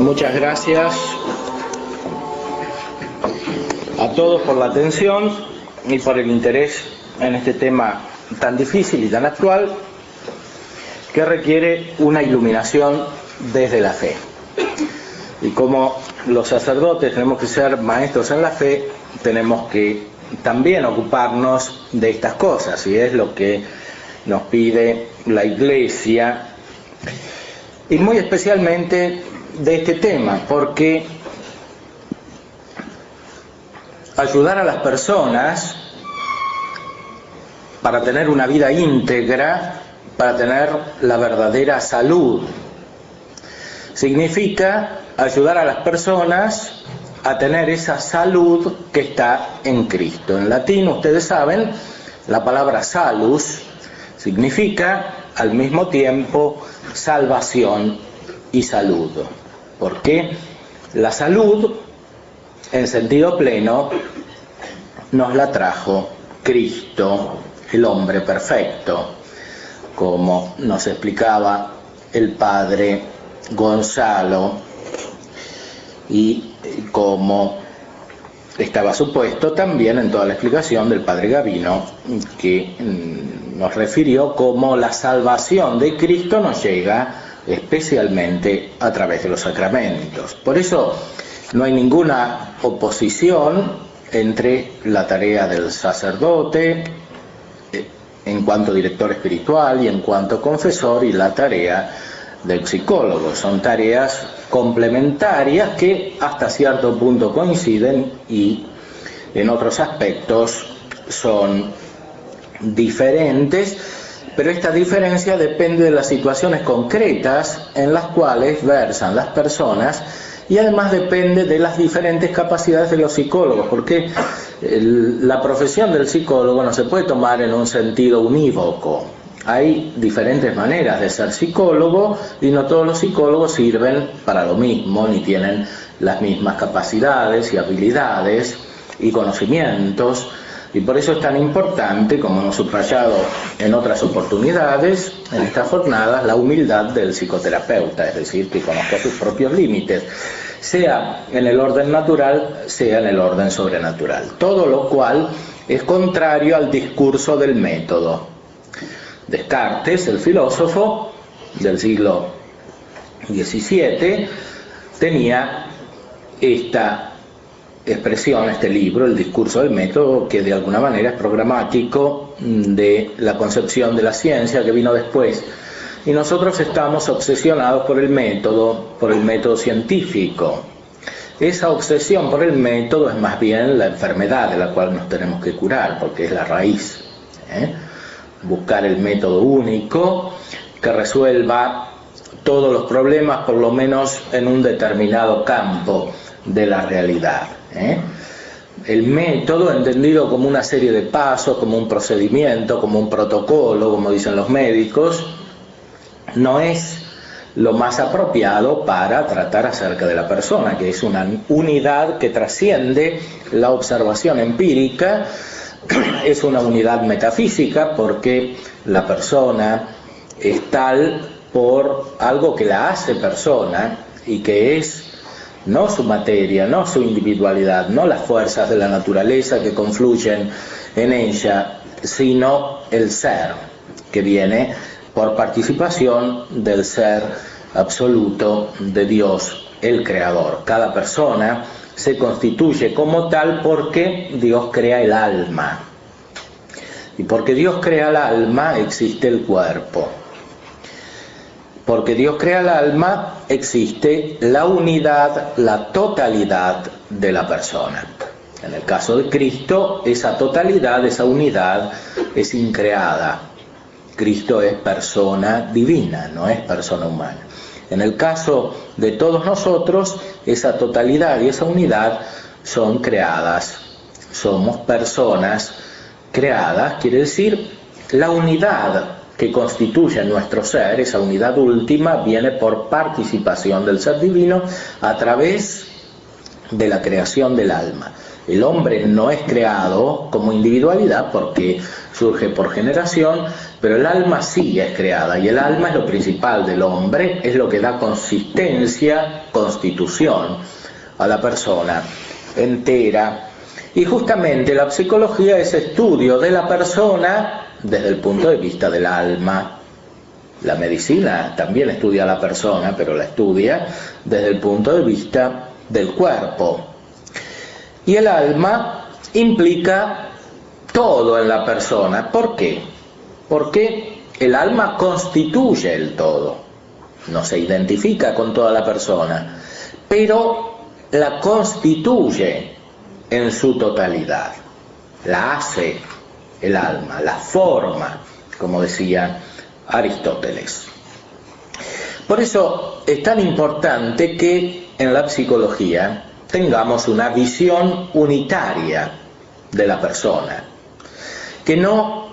Muchas gracias a todos por la atención y por el interés en este tema tan difícil y tan actual que requiere una iluminación desde la fe. Y como los sacerdotes tenemos que ser maestros en la fe, tenemos que también ocuparnos de estas cosas, y es lo que nos pide la Iglesia, y muy especialmente de este tema, porque ayudar a las personas para tener una vida íntegra, para tener la verdadera salud, significa ayudar a las personas a tener esa salud que está en Cristo. En latín, ustedes saben, la palabra salus significa al mismo tiempo salvación y salud, porque la salud en sentido pleno nos la trajo Cristo, el hombre perfecto, como nos explicaba el padre Gonzalo y como estaba supuesto también en toda la explicación del padre Gavino, que nos refirió cómo la salvación de Cristo nos llega especialmente a través de los sacramentos. Por eso no hay ninguna oposición entre la tarea del sacerdote en cuanto director espiritual y en cuanto confesor y la tarea del psicólogo. Son tareas complementarias que hasta cierto punto coinciden y en otros aspectos son diferentes, pero esta diferencia depende de las situaciones concretas en las cuales versan las personas, y además depende de las diferentes capacidades de los psicólogos, porque la profesión del psicólogo no se puede tomar en un sentido unívoco. Hay diferentes maneras de ser psicólogo y no todos los psicólogos sirven para lo mismo, ni tienen las mismas capacidades y habilidades y conocimientos. Y por eso es tan importante, como hemos subrayado en otras oportunidades, en estas jornadas, la humildad del psicoterapeuta, es decir, que conozca sus propios límites, sea en el orden natural, sea en el orden sobrenatural. Todo lo cual es contrario al discurso del método. Descartes, el filósofo del siglo XVII, tenía esta expresión, este libro, el discurso del método, que de alguna manera es programático de la concepción de la ciencia que vino después. Y nosotros estamos obsesionados por el método científico. Esa obsesión por el método es más bien la enfermedad de la cual nos tenemos que curar, porque es la raíz. Buscar el método único que resuelva todos los problemas, por lo menos en un determinado campo de la realidad. El método, entendido como una serie de pasos, como un procedimiento, como un protocolo, como dicen los médicos, no es lo más apropiado para tratar acerca de la persona, que es una unidad que trasciende la observación empírica. Es una unidad metafísica porque la persona es tal por algo que la hace persona y que es no su materia, no su individualidad, no las fuerzas de la naturaleza que confluyen en ella, sino el ser que viene por participación del ser absoluto de Dios, el Creador. Cada persona se constituye como tal porque Dios crea el alma. Y porque Dios crea el alma, existe el cuerpo. Porque Dios crea el alma, existe la unidad, la totalidad de la persona. En el caso de Cristo, esa totalidad, esa unidad es increada. Cristo es persona divina, no es persona humana. En el caso de todos nosotros, esa totalidad y esa unidad son creadas. Somos personas creadas, quiere decir, la unidad que constituye nuestro ser, esa unidad última, viene por participación del ser divino a través de la creación del alma. El hombre no es creado como individualidad porque surge por generación, pero el alma sí es creada, y el alma es lo principal del hombre, es lo que da consistencia, constitución a la persona entera. Y justamente la psicología es estudio de la persona desde el punto de vista del alma. La medicina también estudia a la persona, pero la estudia desde el punto de vista del cuerpo. Y el alma implica todo en la persona. ¿Por qué? Porque el alma constituye el todo. No se identifica con toda la persona, pero la constituye en su totalidad. La hace el alma, la forma, como decía Aristóteles. Por eso es tan importante que en la psicología tengamos una visión unitaria de la persona, que no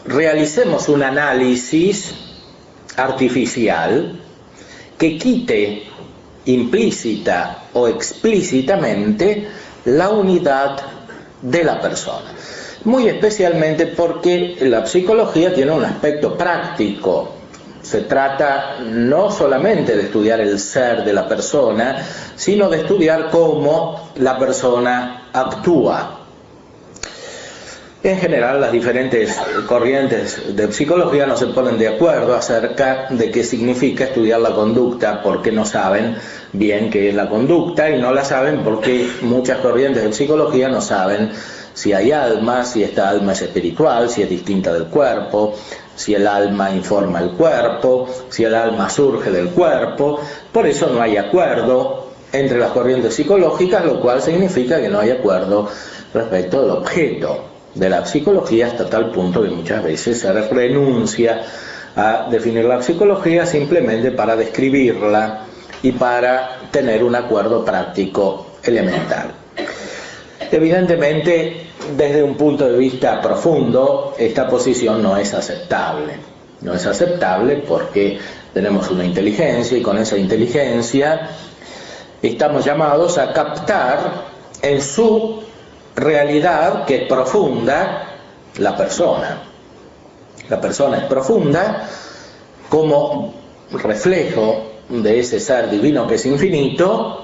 realicemos un análisis artificial que quite implícita o explícitamente la unidad de la persona. Muy especialmente porque la psicología tiene un aspecto práctico. Se trata no solamente de estudiar el ser de la persona, sino de estudiar cómo la persona actúa. En general, las diferentes corrientes de psicología no se ponen de acuerdo acerca de qué significa estudiar la conducta, porque no saben bien qué es la conducta, y no la saben porque muchas corrientes de psicología no saben si hay alma, si esta alma es espiritual, si es distinta del cuerpo, si el alma informa el cuerpo, si el alma surge del cuerpo. Por eso no hay acuerdo entre las corrientes psicológicas, lo cual significa que no hay acuerdo respecto del objeto de la psicología, hasta tal punto que muchas veces se renuncia a definir la psicología simplemente para describirla y para tener un acuerdo práctico elemental. Evidentemente, desde un punto de vista profundo, esta posición no es aceptable. No es aceptable porque tenemos una inteligencia, y con esa inteligencia estamos llamados a captar en su realidad, que es profunda, la persona. La persona es profunda como reflejo de ese ser divino que es infinito,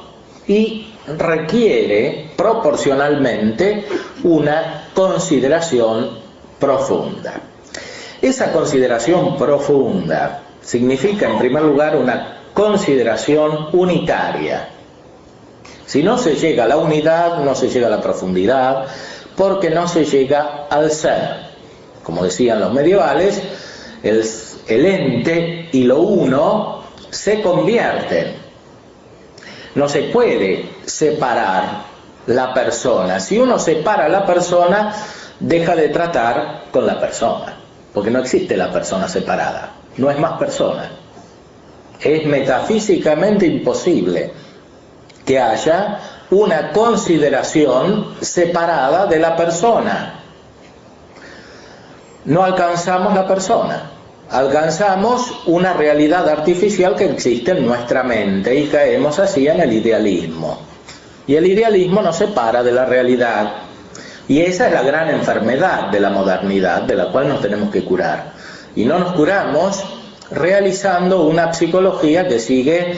y requiere proporcionalmente una consideración profunda. Esa consideración profunda significa, en primer lugar, una consideración unitaria. Si no se llega a la unidad, no se llega a la profundidad, porque no se llega al ser. Como decían los medievales, el ente y lo uno se convierten. No se puede separar la persona. Si uno separa a la persona, deja de tratar con la persona, porque no existe la persona separada, no es más persona. Es metafísicamente imposible que haya una consideración separada de la persona. No alcanzamos la persona, alcanzamos una realidad artificial que existe en nuestra mente, y caemos así en el idealismo. Y el idealismo nos separa de la realidad. Y esa es la gran enfermedad de la modernidad, de la cual nos tenemos que curar. Y no nos curamos realizando una psicología que sigue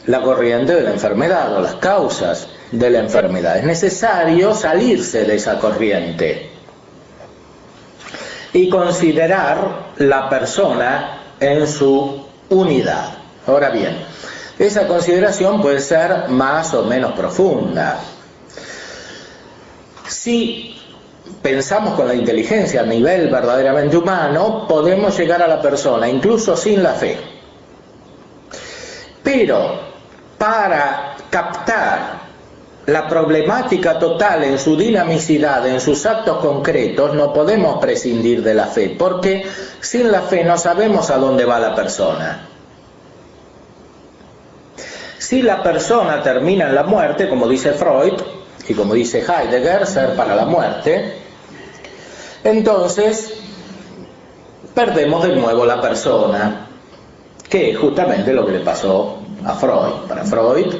la corriente de la enfermedad o las causas de la enfermedad. Es necesario salirse de esa corriente y considerar la persona en su unidad. Ahora bien, esa consideración puede ser más o menos profunda. Si pensamos con la inteligencia a nivel verdaderamente humano, podemos llegar a la persona, incluso sin la fe. Pero para captar la problemática total en su dinamicidad, en sus actos concretos, no podemos prescindir de la fe, porque sin la fe no sabemos a dónde va la persona. Si la persona termina en la muerte, como dice Freud y como dice Heidegger, ser para la muerte, entonces perdemos de nuevo la persona, que es justamente lo que le pasó a Freud. Para Freud,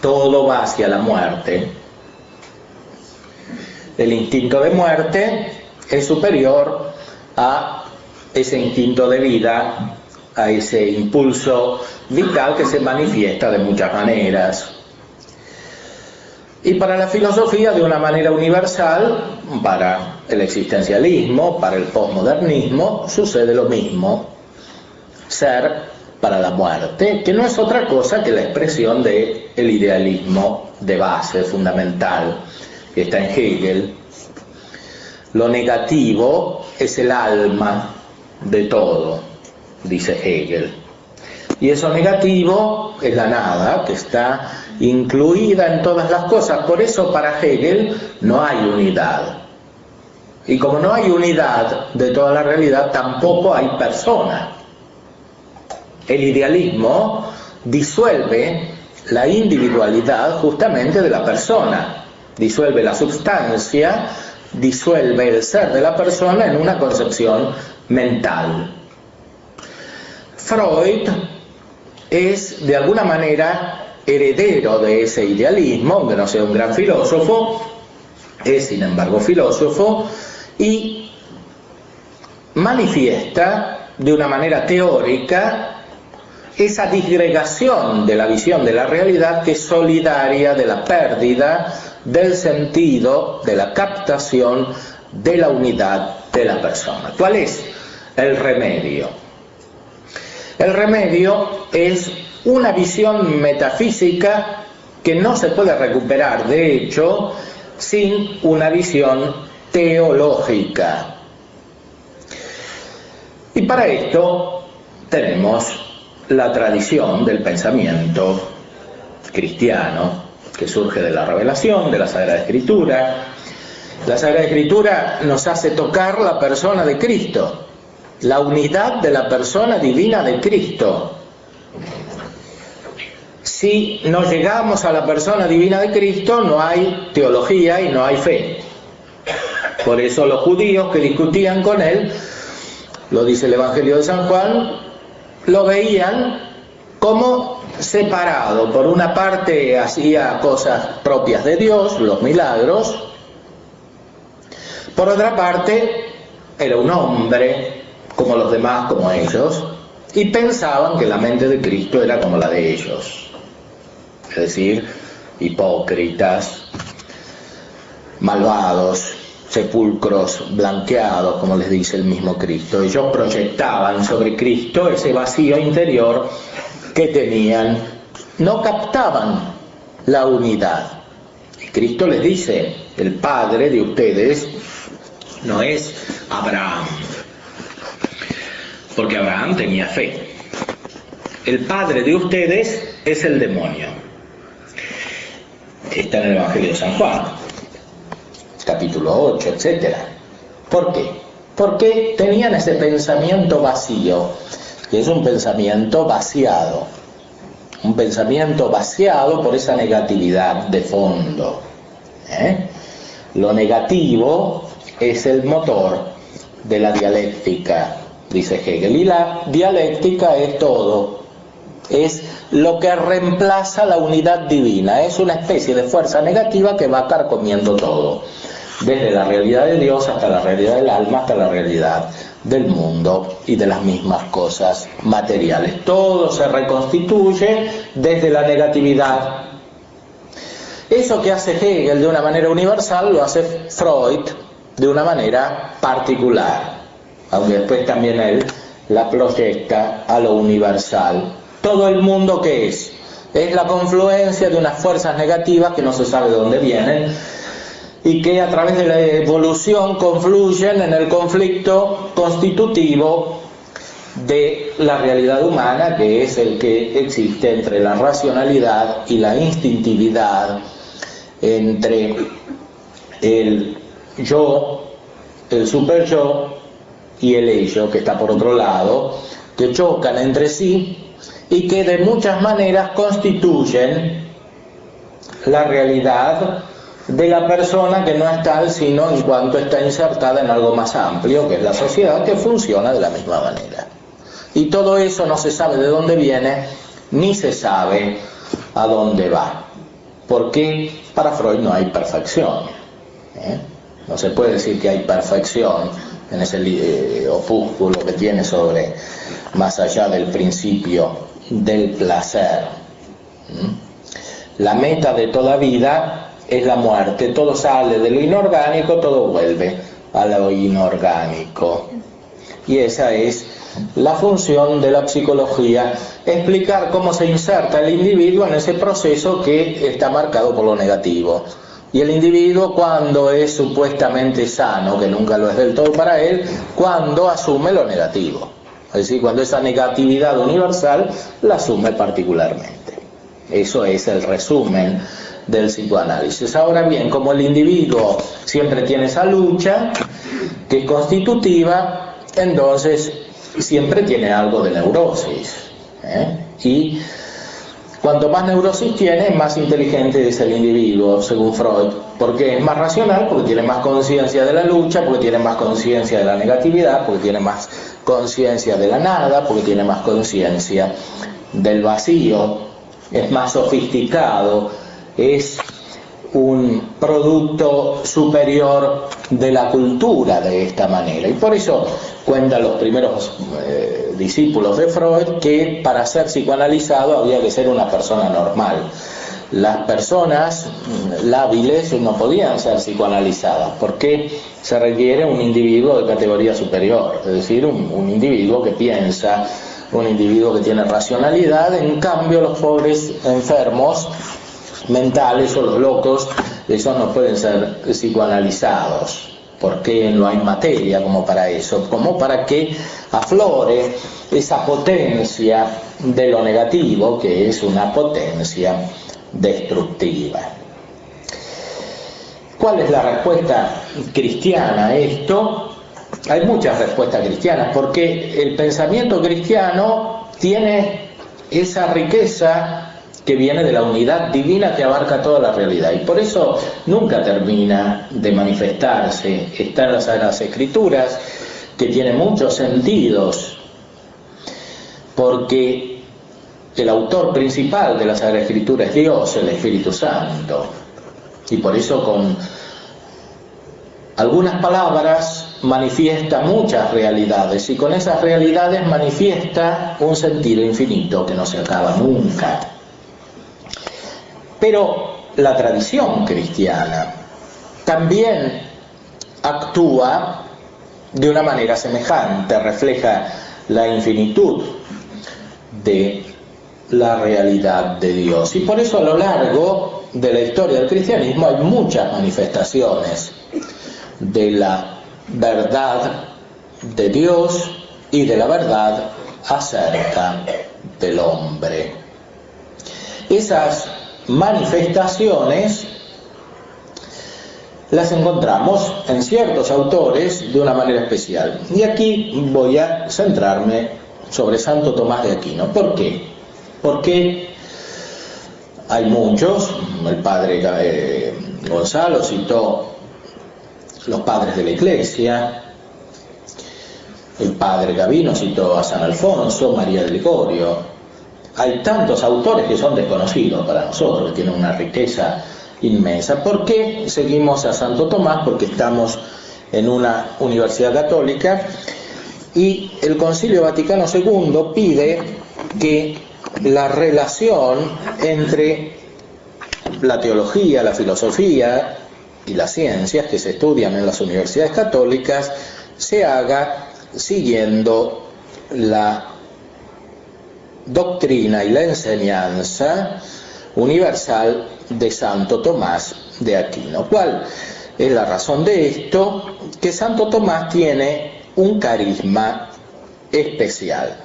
todo va hacia la muerte. El instinto de muerte es superior a ese instinto de vida, a ese impulso vital que se manifiesta de muchas maneras. Y para la filosofía, de una manera universal, para el existencialismo, para el posmodernismo, sucede lo mismo. Ser para la muerte, que no es otra cosa que la expresión del idealismo de base, fundamental, que está en Hegel. Lo negativo es el alma de todo, dice Hegel. Y eso negativo es la nada, que está incluida en todas las cosas. Por eso para Hegel no hay unidad. Y como no hay unidad de toda la realidad, tampoco hay persona. El idealismo disuelve la individualidad justamente de la persona, disuelve la substancia, disuelve el ser de la persona en una concepción mental. Freud es de alguna manera heredero de ese idealismo, aunque no sea un gran filósofo, es sin embargo filósofo, y manifiesta de una manera teórica esa disgregación de la visión de la realidad que es solidaria de la pérdida del sentido, de la captación de la unidad de la persona. ¿Cuál es el remedio? El remedio es una visión metafísica que no se puede recuperar, de hecho, sin una visión teológica. Y para esto tenemos la tradición del pensamiento cristiano, que surge de la revelación, de la Sagrada Escritura. La Sagrada Escritura nos hace tocar la persona de Cristo, la unidad de la persona divina de Cristo. Si no llegamos a la persona divina de Cristo, no hay teología y no hay fe. Por eso los judíos que discutían con él, lo dice el Evangelio de San Juan, lo veían como separado. Por una parte hacía cosas propias de Dios, los milagros. Por otra parte era un hombre como los demás, como ellos, y pensaban que la mente de Cristo era como la de ellos, es decir, hipócritas, malvados, sepulcros blanqueados, como les dice el mismo Cristo. Ellos proyectaban sobre Cristo ese vacío interior que tenían, no captaban la unidad. Y Cristo les dice: el padre de ustedes no es Abraham, porque Abraham tenía fe. El padre de ustedes es el demonio. Está en el Evangelio de San Juan, capítulo 8, etc. ¿Por qué? Porque tenían ese pensamiento vacío, que es un pensamiento vaciado. Un pensamiento vaciado por esa negatividad de fondo. Lo negativo es el motor de la dialéctica, dice Hegel. Y la dialéctica es todo. Es lo que reemplaza la unidad divina. Es una especie de fuerza negativa que va carcomiendo todo. Desde la realidad de Dios hasta la realidad del alma, hasta la realidad del mundo y de las mismas cosas materiales. Todo se reconstituye desde la negatividad. Eso que hace Hegel de una manera universal lo hace Freud de una manera particular, aunque después también él la proyecta a lo universal. Todo el mundo, ¿qué es? Es la confluencia de unas fuerzas negativas que no se sabe de dónde vienen y que a través de la evolución confluyen en el conflicto constitutivo de la realidad humana, que es el que existe entre la racionalidad y la instintividad, entre el yo, el superyo y el ello, que está por otro lado, que chocan entre sí y que de muchas maneras constituyen la realidad de la persona, que no es tal sino en cuanto está insertada en algo más amplio, que es la sociedad, que funciona de la misma manera. Y todo eso no se sabe de dónde viene, ni se sabe a dónde va. porque para Freud no hay perfección, ¿eh? No se puede decir que hay perfección en ese opúsculo que tiene sobre más allá del principio del placer. La meta de toda vida es la muerte, todo sale de lo inorgánico, todo vuelve a lo inorgánico. Y esa es la función de la psicología, explicar cómo se inserta el individuo en ese proceso que está marcado por lo negativo. Y el individuo, cuando es supuestamente sano, que nunca lo es del todo para él, cuando asume lo negativo. Es decir, cuando esa negatividad universal la asume particularmente. Eso es el resumen del psicoanálisis. Ahora bien, como el individuo siempre tiene esa lucha, que es constitutiva, entonces siempre tiene algo de neurosis, y cuanto más neurosis tiene, más inteligente es el individuo, según Freud, porque es más racional, porque tiene más conciencia de la lucha, porque tiene más conciencia de la negatividad, porque tiene más conciencia de la nada, porque tiene más conciencia del vacío, es más sofisticado, es un producto superior de la cultura de esta manera. Y por eso cuentan los primeros discípulos de Freud que para ser psicoanalizado había que ser una persona normal. Las personas lábiles no podían ser psicoanalizadas porque se requiere un individuo de categoría superior, es decir, un individuo que piensa, un individuo que tiene racionalidad. En cambio, los pobres enfermos mentales o los locos, esos no pueden ser psicoanalizados, porque no hay materia como para eso, como para que aflore esa potencia de lo negativo, que es una potencia destructiva. ¿Cuál es la respuesta cristiana a esto? Hay muchas respuestas cristianas, porque el pensamiento cristiano tiene esa riqueza que viene de la unidad divina que abarca toda la realidad, y por eso nunca termina de manifestarse. Está en las Sagradas Escrituras, que tiene muchos sentidos, porque el autor principal de la Sagrada Escritura es Dios, el Espíritu Santo, y por eso con algunas palabras manifiesta muchas realidades, y con esas realidades manifiesta un sentido infinito que no se acaba nunca. Pero la tradición cristiana también actúa de una manera semejante, refleja la infinitud de la realidad de Dios. Y por eso a lo largo de la historia del cristianismo hay muchas manifestaciones de la verdad de Dios y de la verdad acerca del hombre. Esas manifestaciones las encontramos en ciertos autores de una manera especial, y aquí voy a centrarme sobre Santo Tomás de Aquino. ¿Por qué? Porque hay muchos. El padre Gonzalo citó los padres de la Iglesia, el padre Gavino citó a San Alfonso, María de Ligorio. Hay tantos autores que son desconocidos para nosotros, que tienen una riqueza inmensa. ¿Por qué seguimos a Santo Tomás? Porque estamos en una universidad católica y el Concilio Vaticano II pide que la relación entre la teología, la filosofía y las ciencias que se estudian en las universidades católicas se haga siguiendo la doctrina y la enseñanza universal de Santo Tomás de Aquino. ¿Cuál es la razón de esto? Que Santo Tomás tiene un carisma especial.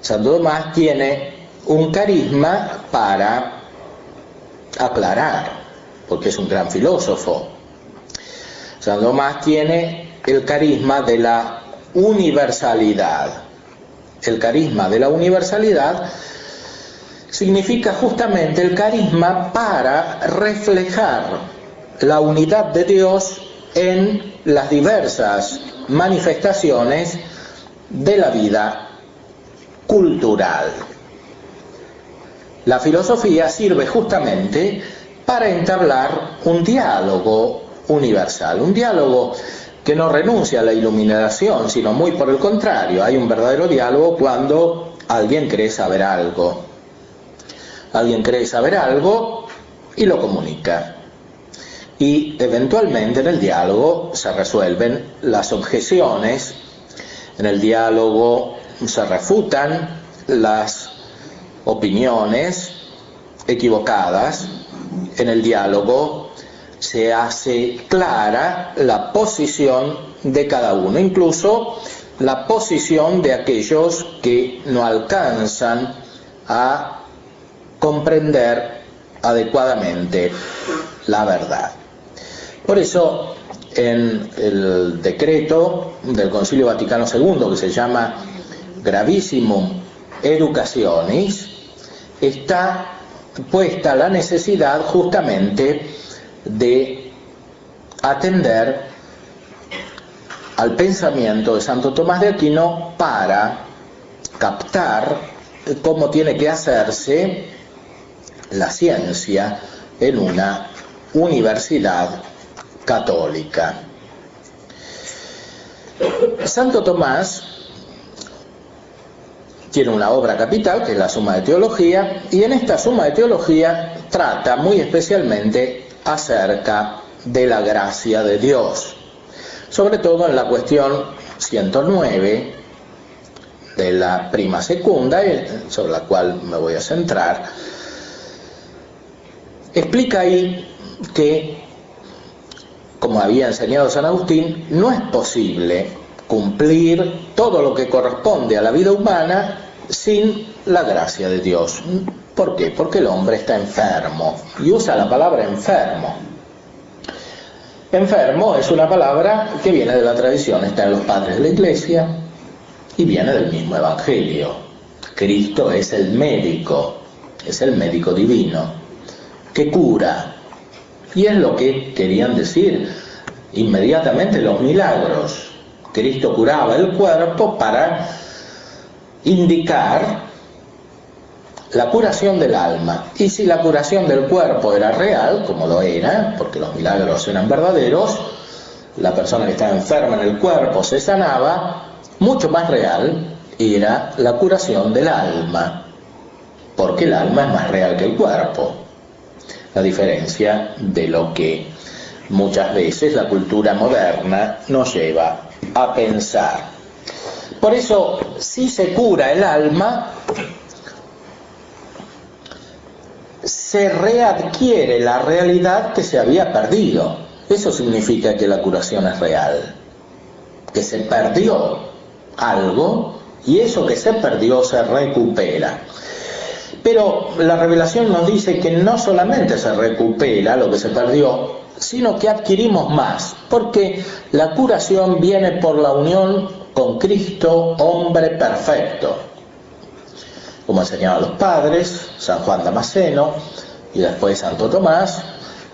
Santo Tomás tiene un carisma para aclarar, porque es un gran filósofo. Santo Tomás tiene el carisma de la universalidad. El carisma de la universalidad significa justamente el carisma para reflejar la unidad de Dios en las diversas manifestaciones de la vida cultural. La filosofía sirve justamente para entablar un diálogo universal, un diálogo que no renuncia a la iluminación, sino muy por el contrario. Hay un verdadero diálogo cuando alguien cree saber algo. Alguien cree saber algo y lo comunica. Y eventualmente en el diálogo se resuelven las objeciones, en el diálogo se refutan las opiniones equivocadas, en el diálogo se hace clara la posición de cada uno, incluso la posición de aquellos que no alcanzan a comprender adecuadamente la verdad. Por eso, en el decreto del Concilio Vaticano II, que se llama Gravissimum Educationis, está puesta la necesidad justamente de atender al pensamiento de Santo Tomás de Aquino para captar cómo tiene que hacerse la ciencia en una universidad católica. Santo Tomás tiene una obra capital, que es la Suma de Teología, y en esta Suma de Teología trata muy especialmente acerca de la gracia de Dios, sobre todo en la cuestión 109 de la Prima Secunda, sobre la cual me voy a centrar. Explica ahí que, como había enseñado San Agustín, no es posible cumplir todo lo que corresponde a la vida humana sin la gracia de Dios. ¿Por qué? Porque el hombre está enfermo, y usa la palabra enfermo. Enfermo es una palabra que viene de la tradición, está en los padres de la Iglesia y viene del mismo Evangelio. Cristo es el médico divino, que cura. Y es lo que querían decir inmediatamente los milagros. Cristo curaba el cuerpo para indicar la curación del alma. Y si la curación del cuerpo era real, como lo era, porque los milagros eran verdaderos, la persona que estaba enferma en el cuerpo se sanaba, mucho más real era la curación del alma, porque el alma es más real que el cuerpo. La diferencia de lo que muchas veces la cultura moderna nos lleva a pensar. Por eso, si se cura el alma, se readquiere la realidad que se había perdido. Eso significa que la curación es real, que se perdió algo y eso que se perdió se recupera. Pero la revelación nos dice que no solamente se recupera lo que se perdió, sino que adquirimos más, porque la curación viene por la unión con Cristo, hombre perfecto, como enseñaban los padres, San Juan Damasceno y después Santo Tomás,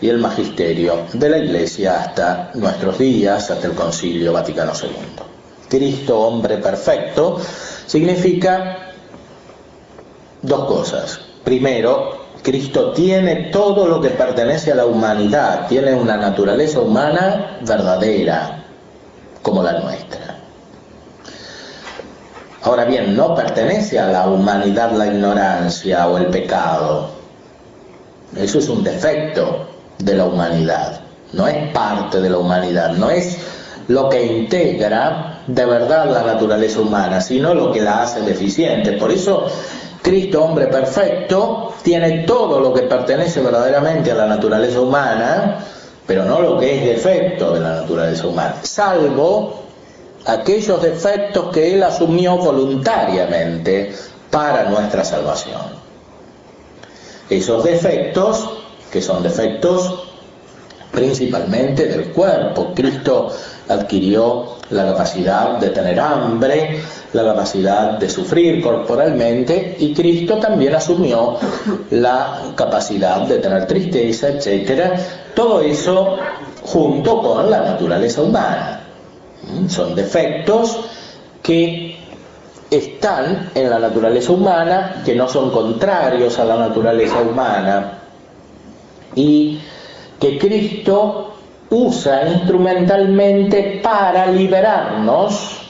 y el magisterio de la Iglesia hasta nuestros días, hasta el Concilio Vaticano II. Cristo, hombre perfecto, significa dos cosas. Primero, Cristo tiene todo lo que pertenece a la humanidad, tiene una naturaleza humana verdadera, como la nuestra. Ahora bien, no pertenece a la humanidad la ignorancia o el pecado. Eso es un defecto de la humanidad, no es parte de la humanidad, no es lo que integra de verdad la naturaleza humana, sino lo que la hace deficiente. Por eso, Cristo, hombre perfecto, tiene todo lo que pertenece verdaderamente a la naturaleza humana, pero no lo que es defecto de la naturaleza humana, salvo aquellos defectos que Él asumió voluntariamente para nuestra salvación. Esos defectos, que son defectos principalmente del cuerpo. Cristo adquirió la capacidad de tener hambre, la capacidad de sufrir corporalmente, y Cristo también asumió la capacidad de tener tristeza, etc. Todo eso junto con la naturaleza humana. Son defectos que están en la naturaleza humana, que no son contrarios a la naturaleza humana. y que Cristo usa instrumentalmente para liberarnos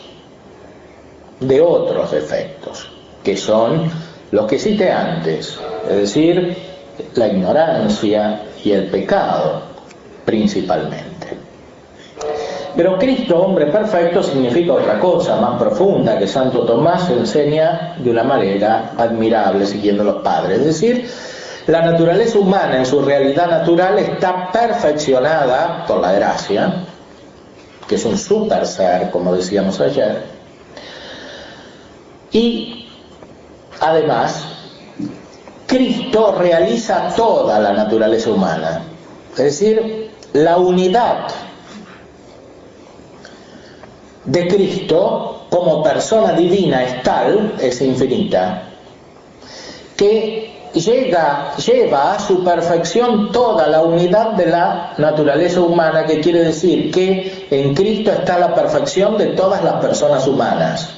de otros defectos, que son los que cité antes, es decir, la ignorancia y el pecado principalmente. Pero Cristo, hombre perfecto, significa otra cosa más profunda que Santo Tomás enseña de una manera admirable siguiendo los padres. Es decir, la naturaleza humana en su realidad natural está perfeccionada por la gracia, que es un super ser, como decíamos ayer, y además Cristo realiza toda la naturaleza humana, es decir, la unidad de Cristo como persona divina es tal, es infinita, que lleva a su perfección toda la unidad de la naturaleza humana, que quiere decir que en Cristo está la perfección de todas las personas humanas.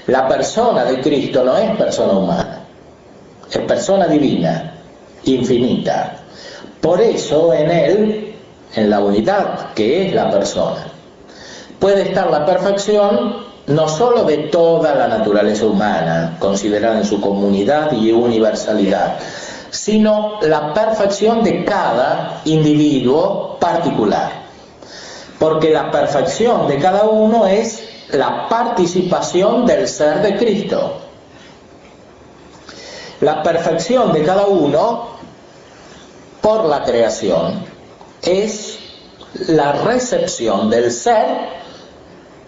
La persona de Cristo no es persona humana, es persona divina, infinita. Por eso en Él, en la unidad que es la persona, puede estar la perfección no sólo de toda la naturaleza humana, considerada en su comunidad y universalidad, sino la perfección de cada individuo particular. Porque la perfección de cada uno es la participación del ser de Cristo. La perfección de cada uno por la creación es la recepción del ser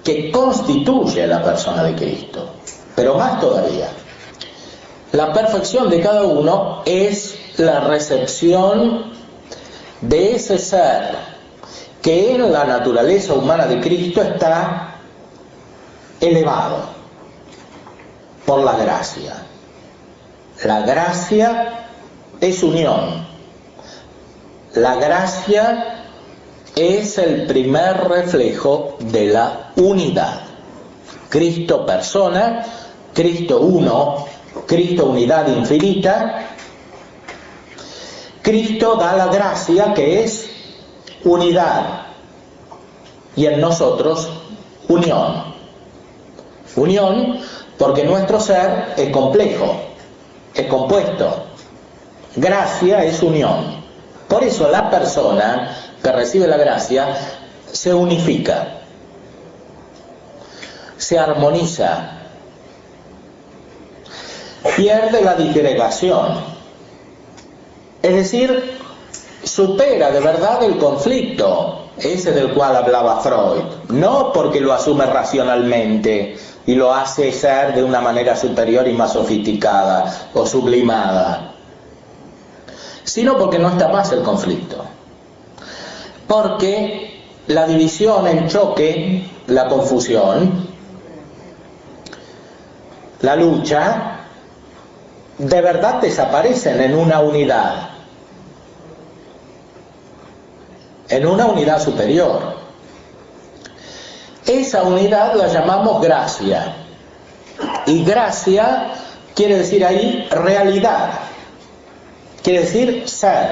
que constituye la persona de Cristo. Pero más todavía, la perfección de cada uno es la recepción de ese ser que en la naturaleza humana de Cristo está elevado por la gracia. La gracia es unión. La gracia es el primer reflejo de la unidad. Cristo persona, Cristo uno, Cristo unidad infinita. Cristo da la gracia que es unidad y en nosotros unión. Unión porque nuestro ser es complejo, es compuesto. Gracia es unión. Por eso la persona que recibe la gracia se unifica, se armoniza, pierde la disgregación, es decir, supera de verdad el conflicto, ese del cual hablaba Freud, no porque lo asume racionalmente y lo hace ser de una manera superior y más sofisticada o sublimada, sino porque no está más el conflicto. Porque la división, el choque, la confusión, la lucha, de verdad desaparecen en una unidad superior. Esa unidad la llamamos gracia. Y gracia quiere decir ahí realidad, quiere decir ser,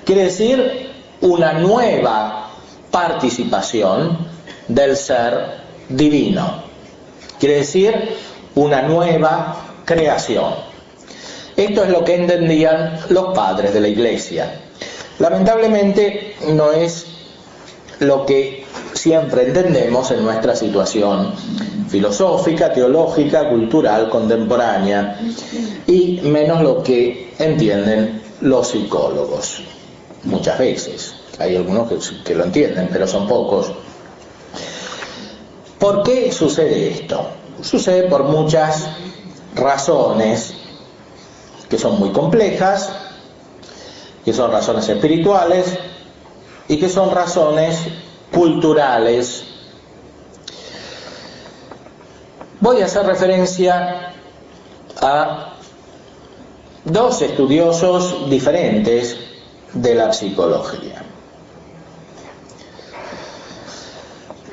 quiere decir una nueva participación del ser divino, quiere decir una nueva creación. Esto es lo que entendían los padres de la Iglesia. Lamentablemente no es lo que siempre entendemos en nuestra situación filosófica, teológica, cultural, contemporánea, y menos lo que entienden los psicólogos. Muchas veces, hay algunos que lo entienden, pero son pocos. ¿Por qué sucede esto? Sucede por muchas razones que son muy complejas, que son razones espirituales y que son razones culturales. Voy a hacer referencia a dos estudiosos diferentes de la psicología.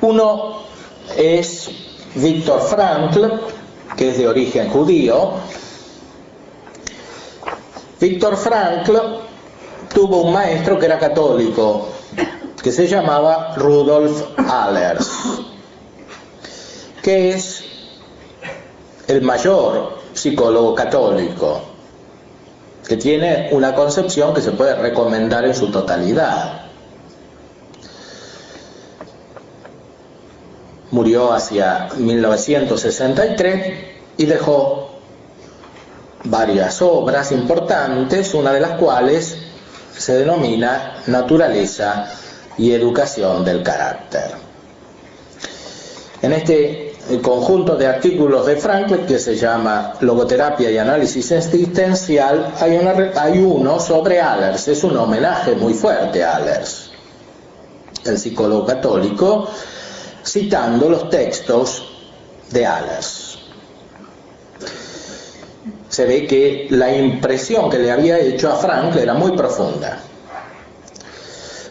Uno es Viktor Frankl, que es de origen judío, Viktor Frankl tuvo un maestro que era católico, que se llamaba Rudolf Allers, que es el mayor psicólogo católico, que tiene una concepción que se puede recomendar en su totalidad. Murió hacia 1963 y dejó varias obras importantes, una de las cuales se denomina Naturaleza y Educación del Carácter. En este conjunto de artículos de Frankl, que se llama Logoterapia y Análisis Existencial, hay uno sobre Allers. Es un homenaje muy fuerte a Allers, el psicólogo católico, citando los textos de Allers. Se ve que la impresión que le había hecho a Frankl era muy profunda.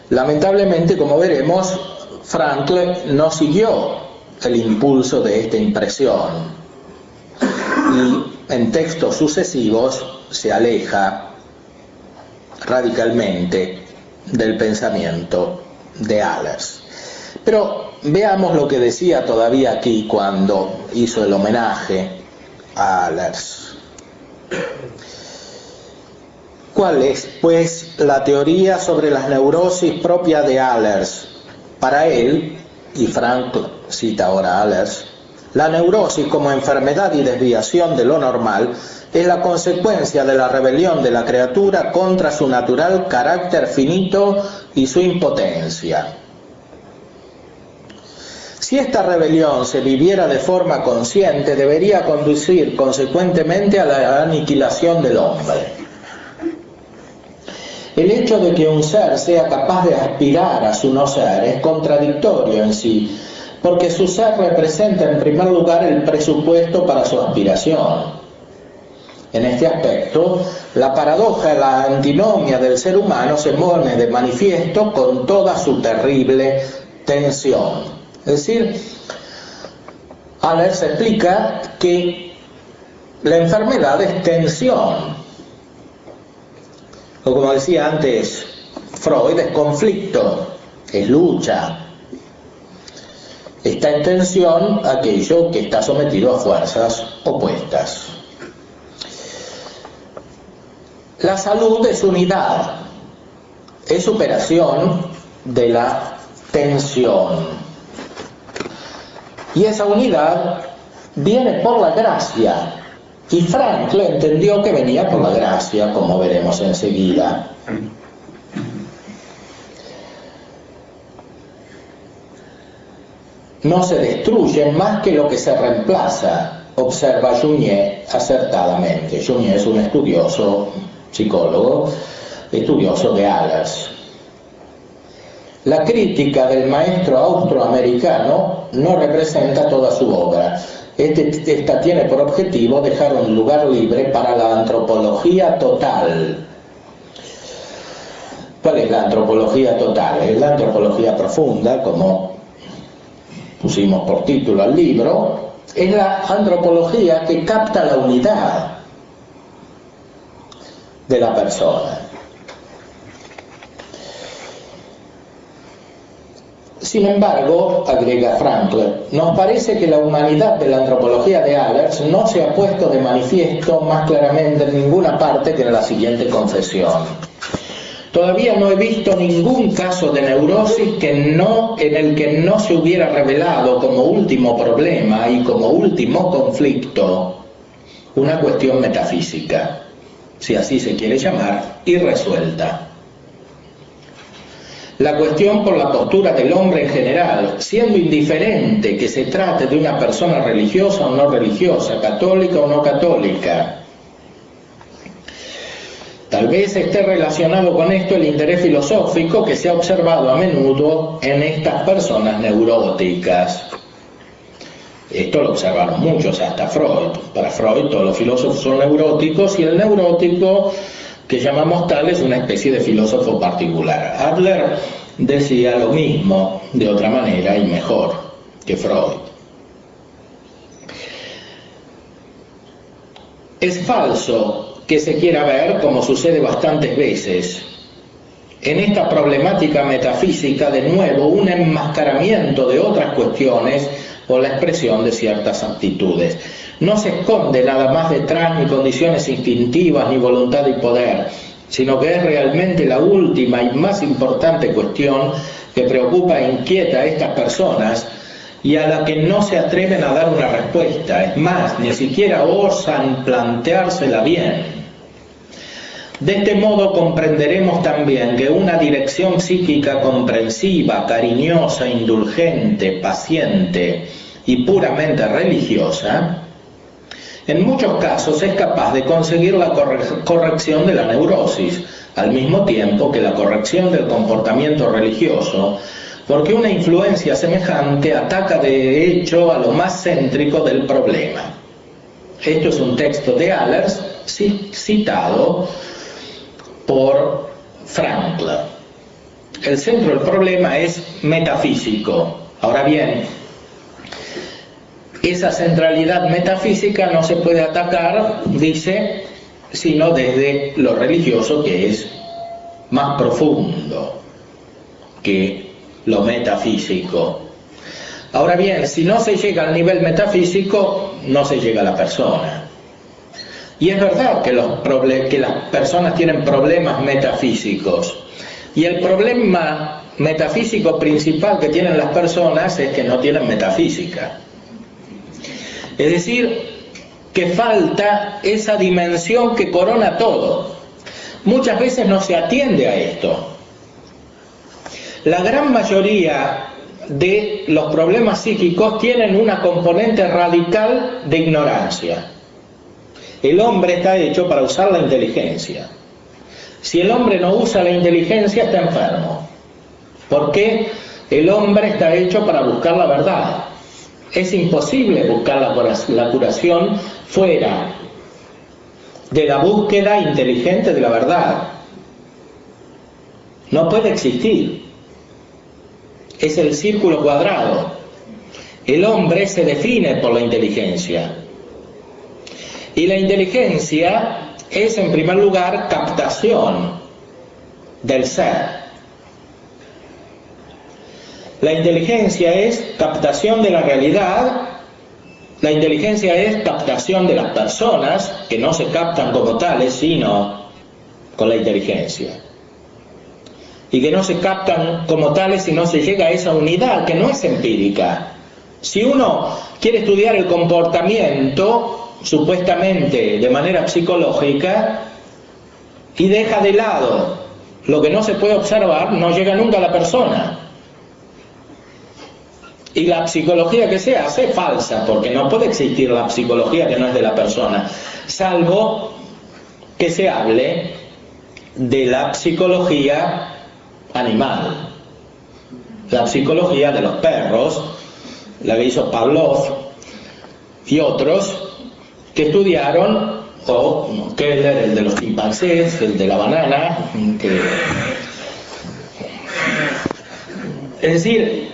Lamentablemente, como veremos, Frankl no siguió el impulso de esta impresión y en textos sucesivos se aleja radicalmente del pensamiento de Allers. Pero veamos lo que decía todavía aquí cuando hizo el homenaje a Allers. ¿Cuál es, pues, la teoría sobre las neurosis propia de Allers? Para él, y Frankl cita ahora a Allers, la neurosis como enfermedad y desviación de lo normal es la consecuencia de la rebelión de la criatura contra su natural carácter finito y su impotencia. Si esta rebelión se viviera de forma consciente, debería conducir consecuentemente a la aniquilación del hombre. El hecho de que un ser sea capaz de aspirar a su no ser es contradictorio en sí, porque su ser representa en primer lugar el presupuesto para su aspiración. En este aspecto, la paradoja, la antinomia del ser humano se pone de manifiesto con toda su terrible tensión. Es decir, Allers explica que la enfermedad es tensión, o como decía antes Freud, es conflicto, es lucha. Está en tensión aquello que está sometido a fuerzas opuestas. La salud es unidad, es superación de la tensión. Y esa unidad viene por la gracia. Y Frankl entendió que venía por la gracia, como veremos enseguida. No se destruye más que lo que se reemplaza, observa Junier acertadamente. Junier es un estudioso psicólogo, estudioso de Allers. La crítica del maestro austroamericano no representa toda su obra. Esta tiene por objetivo dejar un lugar libre para la antropología total. ¿Cuál es la antropología total? Es la antropología profunda, como pusimos por título al libro. Es la antropología que capta la unidad de la persona. Sin embargo, agrega Frankl, nos parece que la humanidad de la antropología de Allers no se ha puesto de manifiesto más claramente en ninguna parte que en la siguiente confesión. Todavía no he visto ningún caso de neurosis en el que no se hubiera revelado como último problema y como último conflicto una cuestión metafísica, si así se quiere llamar, irresuelta. La cuestión por la postura del hombre en general, siendo indiferente que se trate de una persona religiosa o no religiosa, católica o no católica. Tal vez esté relacionado con esto el interés filosófico que se ha observado a menudo en estas personas neuróticas. Esto lo observaron muchos, hasta Freud. Para Freud todos los filósofos son neuróticos y el neurótico que llamamos tal es una especie de filósofo particular. Adler decía lo mismo de otra manera y mejor que Freud. Es falso que se quiera ver, como sucede bastantes veces, en esta problemática metafísica, de nuevo, un enmascaramiento de otras cuestiones o la expresión de ciertas actitudes. No se esconde nada más detrás ni condiciones instintivas, ni voluntad y poder, sino que es realmente la última y más importante cuestión que preocupa e inquieta a estas personas y a la que no se atreven a dar una respuesta. Es más, ni siquiera osan planteársela bien. De este modo comprenderemos también que una dirección psíquica comprensiva, cariñosa, indulgente, paciente y puramente religiosa, en muchos casos es capaz de conseguir la corrección de la neurosis, al mismo tiempo que la corrección del comportamiento religioso, porque una influencia semejante ataca de hecho a lo más céntrico del problema. Esto es un texto de Allers citado por Frankl. El centro del problema es metafísico. Ahora bien, esa centralidad metafísica no se puede atacar, dice, sino desde lo religioso, que es más profundo que lo metafísico. Ahora bien, si no se llega al nivel metafísico, no se llega a la persona. Y es verdad que las personas tienen problemas metafísicos. Y el problema metafísico principal que tienen las personas es que no tienen metafísica. Es decir, que falta esa dimensión que corona todo. Muchas veces no se atiende a esto. La gran mayoría de los problemas psíquicos tienen una componente radical de ignorancia. El hombre está hecho para usar la inteligencia. Si el hombre no usa la inteligencia, está enfermo. Porque el hombre está hecho para buscar la verdad. Es imposible buscar la curación fuera de la búsqueda inteligente de la verdad. No puede existir. Es el círculo cuadrado. El hombre se define por la inteligencia. Y la inteligencia es, en primer lugar, captación del ser. La inteligencia es captación de la realidad. La inteligencia es captación de las personas, que no se captan como tales, sino con la inteligencia. Y que no se captan como tales si no se llega a esa unidad, que no es empírica. Si uno quiere estudiar el comportamiento, supuestamente de manera psicológica, y deja de lado lo que no se puede observar, no llega nunca a la persona. Y la psicología que se hace es falsa, porque no puede existir la psicología que no es de la persona, salvo que se hable de la psicología animal, la psicología de los perros, la que hizo Pavlov y otros que estudiaron, o Keller, el de los chimpancés, el de la banana, es decir,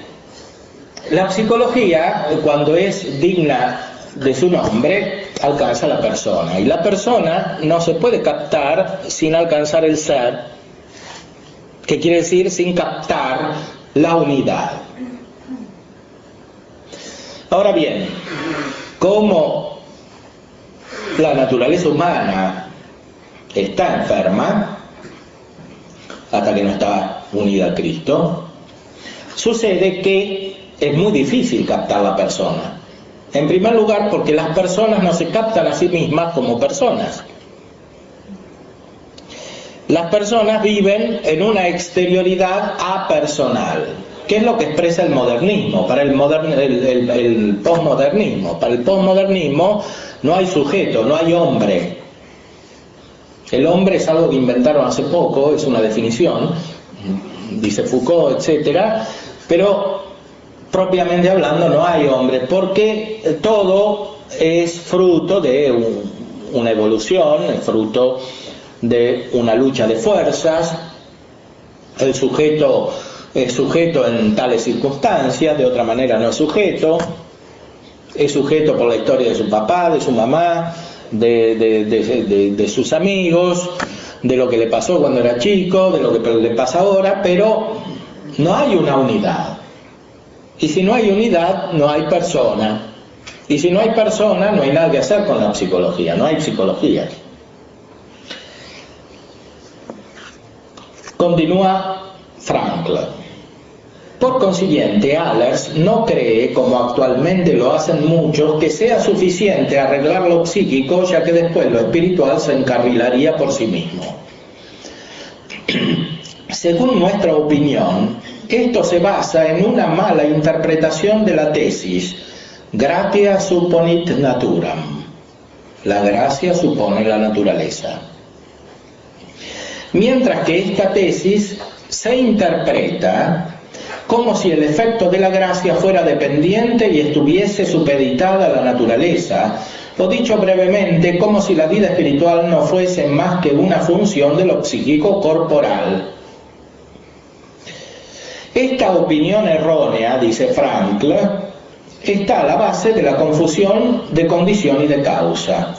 la psicología, cuando es digna de su nombre, alcanza a la persona, y la persona no se puede captar sin alcanzar el ser, que quiere decir sin captar la unidad. Ahora bien, como la naturaleza humana está enferma, hasta que no está unida a Cristo, sucede que es muy difícil captar la persona. En primer lugar, porque las personas no se captan a sí mismas como personas. Las personas viven en una exterioridad apersonal, que es lo que expresa el modernismo, para el posmodernismo. Para el posmodernismo no hay sujeto, no hay hombre. El hombre es algo que inventaron hace poco, es una definición, dice Foucault, etcétera, pero propiamente hablando no hay hombre, porque todo es fruto de una evolución, es fruto de una lucha de fuerzas. El sujeto es sujeto en tales circunstancias, de otra manera no es sujeto por la historia de su papá, de su mamá, de sus amigos, de lo que le pasó cuando era chico, de lo que le pasa ahora, pero no hay una unidad. Y si no hay unidad, no hay persona. Y si no hay persona, no hay nada que hacer con la psicología, no hay psicología. Continúa Frankl. Por consiguiente, Allers no cree, como actualmente lo hacen muchos, que sea suficiente arreglar lo psíquico, ya que después lo espiritual se encarrilaría por sí mismo. Según nuestra opinión, esto se basa en una mala interpretación de la tesis gratia supponit naturam. La gracia supone la naturaleza. Mientras que esta tesis se interpreta como si el efecto de la gracia fuera dependiente y estuviese supeditada a la naturaleza, o dicho brevemente, como si la vida espiritual no fuese más que una función de lo psíquico corporal. Esta opinión errónea, dice Frankl, está a la base de la confusión de condición y de causa.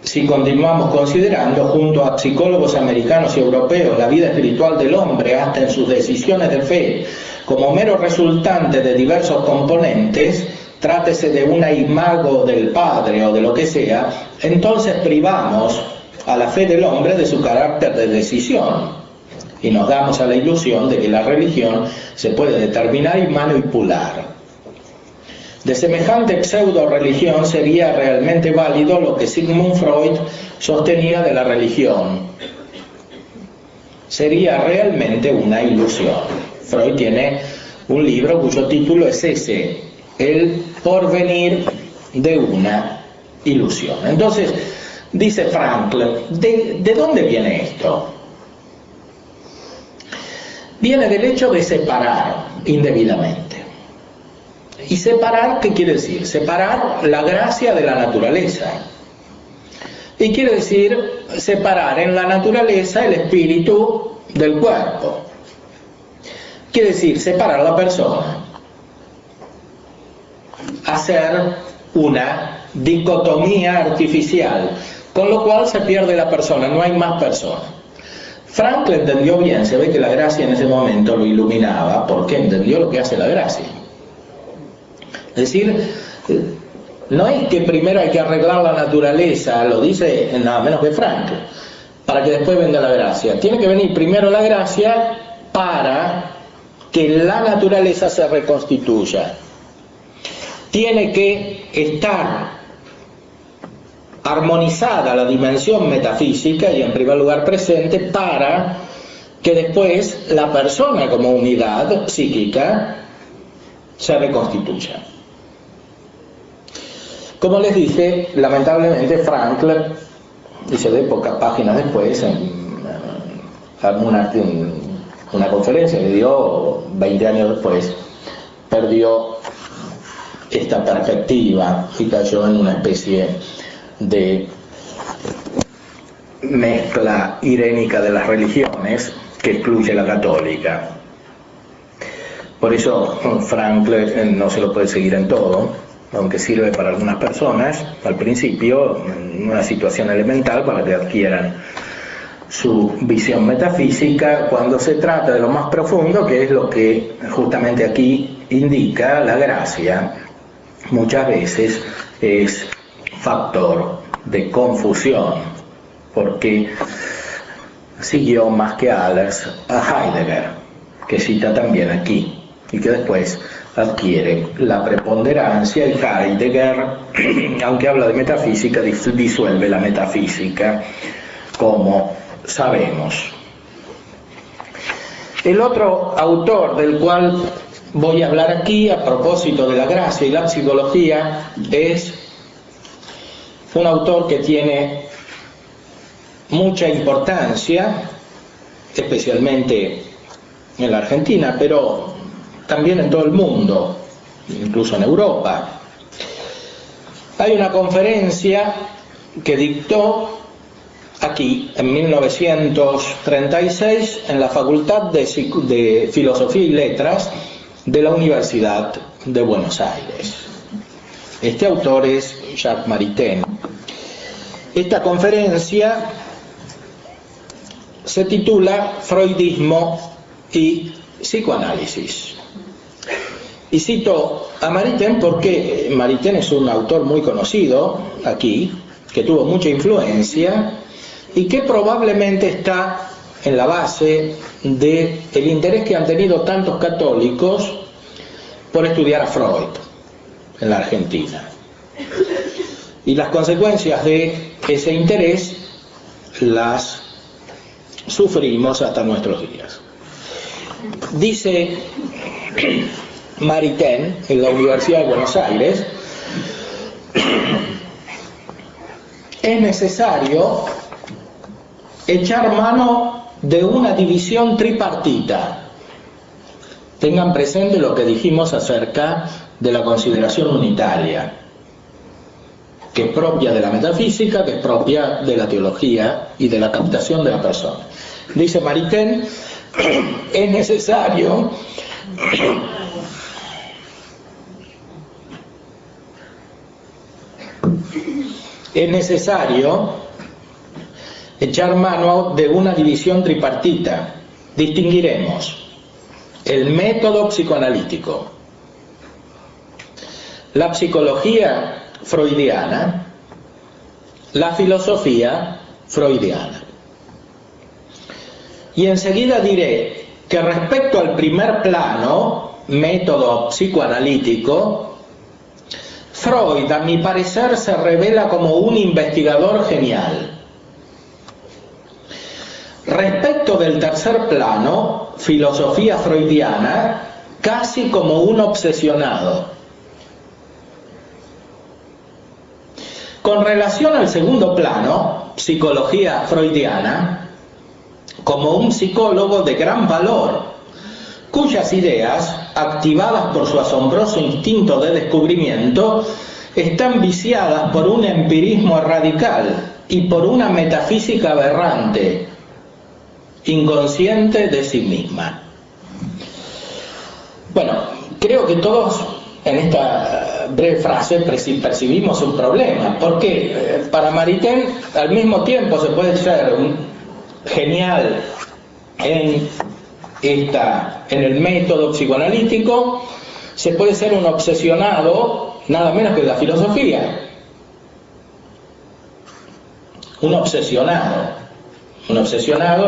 Si continuamos considerando junto a psicólogos americanos y europeos la vida espiritual del hombre hasta en sus decisiones de fe como mero resultante de diversos componentes, trátese de una imago del Padre o de lo que sea, entonces privamos a la fe del hombre de su carácter de decisión y nos damos a la ilusión de que la religión se puede determinar y manipular. De semejante pseudo-religión sería realmente válido lo que Sigmund Freud sostenía de la religión. Sería realmente una ilusión. Freud tiene un libro cuyo título es ese, El porvenir de una ilusión. Entonces, dice Frankl, ¿de dónde viene esto? Viene del hecho de separar indebidamente. ¿Y separar qué quiere decir? Separar la gracia de la naturaleza. Y quiere decir separar en la naturaleza el espíritu del cuerpo. Quiere decir separar la persona. Hacer una dicotomía artificial, con lo cual se pierde la persona, no hay más persona. Frankl entendió bien, se ve que la gracia en ese momento lo iluminaba, porque entendió lo que hace la gracia. Es decir, no es que primero hay que arreglar la naturaleza, lo dice nada menos que Frankl, para que después venga la gracia. Tiene que venir primero la gracia para que la naturaleza se reconstituya. Tiene que estar armonizada la dimensión metafísica y en primer lugar presente para que después la persona como unidad psíquica se reconstituya. Como les dije, lamentablemente Frankl, y se ve pocas páginas después, en una conferencia que dio 20 años después, perdió esta perspectiva y cayó en una especie de mezcla irénica de las religiones que excluye la católica. Por eso Frankl no se lo puede seguir en todo, aunque sirve para algunas personas al principio en una situación elemental para que adquieran su visión metafísica. Cuando se trata de lo más profundo, que es lo que justamente aquí indica la gracia, muchas veces es factor de confusión, porque siguió más que Allers a Heidegger, que cita también aquí, y que después adquiere la preponderancia, y Heidegger, aunque habla de metafísica, disuelve la metafísica, como sabemos. El otro autor del cual voy a hablar aquí, a propósito de la gracia y la psicología, es un autor que tiene mucha importancia, especialmente en la Argentina, pero también en todo el mundo, incluso en Europa. Hay una conferencia que dictó aquí en 1936 en la Facultad de Filosofía y Letras de la Universidad de Buenos Aires. Este autor es Jacques Maritain. Esta conferencia se titula Freudismo y psicoanálisis. Y cito a Maritain porque Maritain es un autor muy conocido aquí, que tuvo mucha influencia y que probablemente está en la base del interés que han tenido tantos católicos por estudiar a Freud en la Argentina. Y las consecuencias de ese interés las sufrimos hasta nuestros días. Dice Maritain en la Universidad de Buenos Aires: es necesario echar mano de una división tripartita. Tengan presente lo que dijimos acerca de la consideración unitaria, que es propia de la metafísica, que es propia de la teología y de la captación de la persona. Dice Maritain, es necesario echar mano de una división tripartita. Distinguiremos el método psicoanalítico, la psicología freudiana, la filosofía freudiana. Y enseguida diré que respecto al primer plano, método psicoanalítico, Freud, a mi parecer, se revela como un investigador genial. Respecto del tercer plano, filosofía freudiana, casi como un obsesionado. Con relación al segundo plano, psicología freudiana, como un psicólogo de gran valor, cuyas ideas, activadas por su asombroso instinto de descubrimiento, están viciadas por un empirismo radical y por una metafísica aberrante, inconsciente de sí misma. Bueno, creo que todos en esta breve frase percibimos un problema, porque para Maritain al mismo tiempo se puede ser un genial en el método psicoanalítico, se puede ser un obsesionado nada menos que de la filosofía, un obsesionado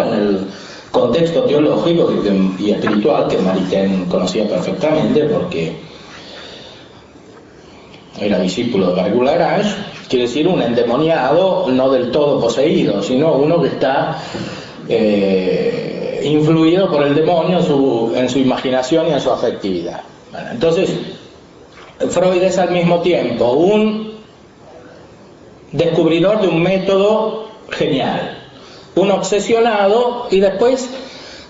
en el contexto teológico y espiritual que Maritain conocía perfectamente porque era discípulo de Garrigou-Lagrange. Quiere decir un endemoniado no del todo poseído, sino uno que está influido por el demonio en su imaginación y en su afectividad. Bueno, entonces Freud es al mismo tiempo un descubridor de un método genial, un obsesionado y después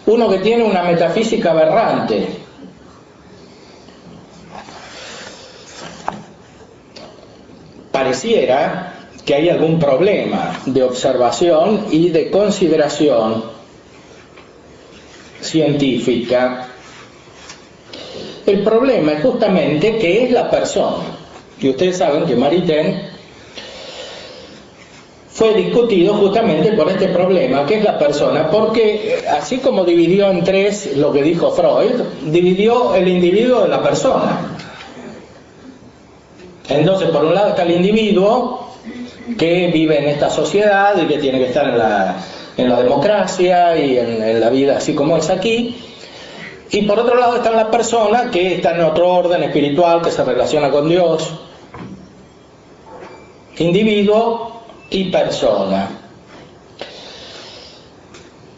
uno que tiene una metafísica aberrante. Pareciera que hay algún problema de observación y de consideración científica. El problema es justamente que es la persona. Y ustedes saben que Maritain fue discutido justamente por este problema, que es la persona, porque así como dividió en tres lo que dijo Freud, dividió el individuo de la persona. Entonces, por un lado está el individuo que vive en esta sociedad y que tiene que estar en la democracia y en la vida así como es aquí. Y por otro lado está la persona que está en otro orden espiritual que se relaciona con Dios. Individuo y persona.